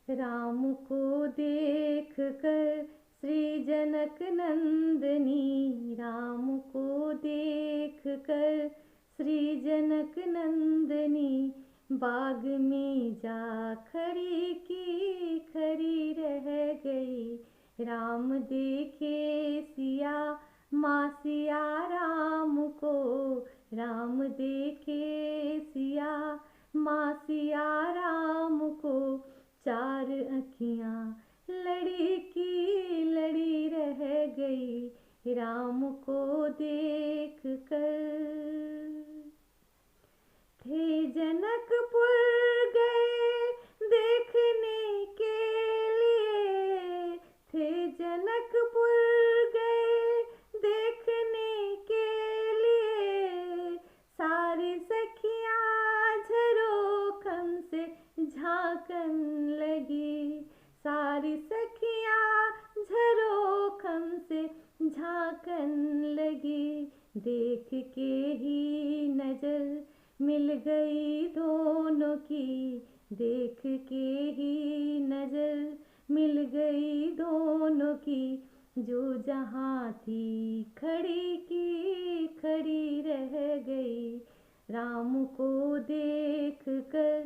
राम को देख कर श्री जनक नंदनी, राम को देख कर श्री जनक नंदनी, बाग में जा खड़ी की खड़ी रह गई। राम देखे सिया माँ सिया राम को, राम देखे सिया माँ सिया राम को, चार अखियाँ लड़ी की लड़ी रह गई राम को देख कर। थे जनकपुर गए देखने के लिए, थे जनकपुर गए देखने के लिए, सारी सखियाँ झरोखन से झांकन लगी, सारी सखियाँ झरोखन से झांकन लगी। देख के ही नजर मिल गई दोनों की, देख के ही नजर मिल गई दोनों की, जो जहाँ थी खड़ी की खड़ी रह गई। राम को देख कर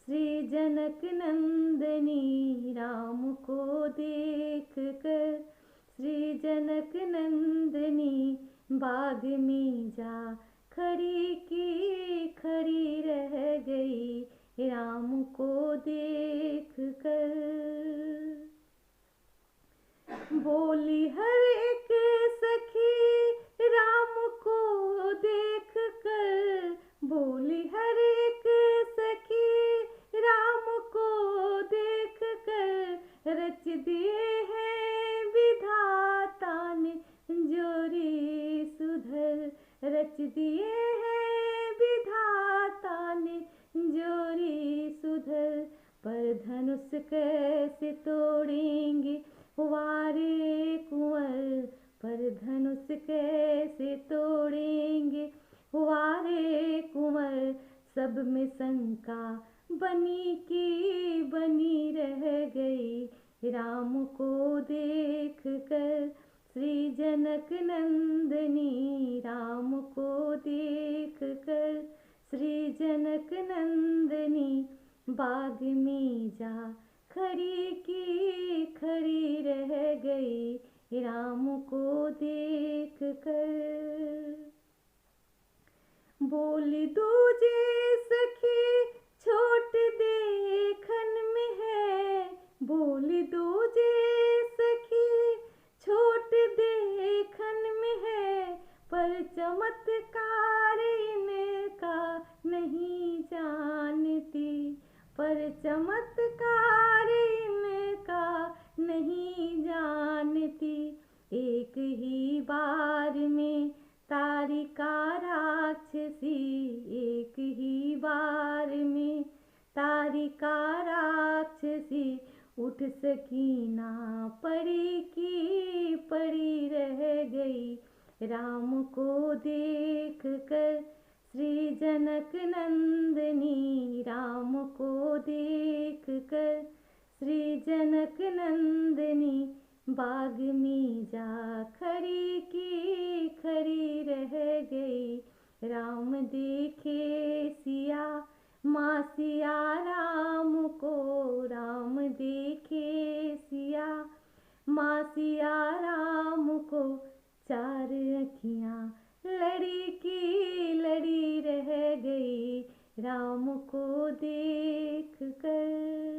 श्री जनक नंदनी, राम को देख कर श्री जनक नंदनी, बाग में जा खड़ी की खड़ी रह गई राम को देख कर। बोली हर एक सखी राम को देख कर, बोली हर एक सखी राम को देख कर, रच दिए हैं विधाता ने जोरी सुधर, रच दिए हैं विधाता ने जोरी सुधर। पर धनुष कैसे तोड़ेंगे वारे कुंवर, पर धनुष कैसे तोड़ेंगे वारे कुंवर, सब में शंका बनी की बनी रह गई। राम को देख कर श्री जनक नंदनी, राम को देख कर श्री जनक नंदनी, बाग में जा खड़ी की खड़ी रह गई राम को देख कर। बोली दूजे सखी छोट देखन में है, बोली दूजे सखी छोट देखन में है, पर चमत्कार इनका नहीं जानती, पर चमत्कार इनका नहीं जानती। एक ही बार में तारिका राक्षसी, एक ही बार में तारिका राक्षसी, उठ सकी ना पड़ी की पड़ी रह गई। राम को देख कर श्री जनक नंदनी, राम को देख कर श्री जनक नंदनी, बाग में जा खड़ी की खड़ी रह गई। राम देखे सिया माँ सिया राम को, राम देखे सिया माँ सिया राम को, चार अखियाँ लड़ी की लड़ी रह गई राम को देख कर।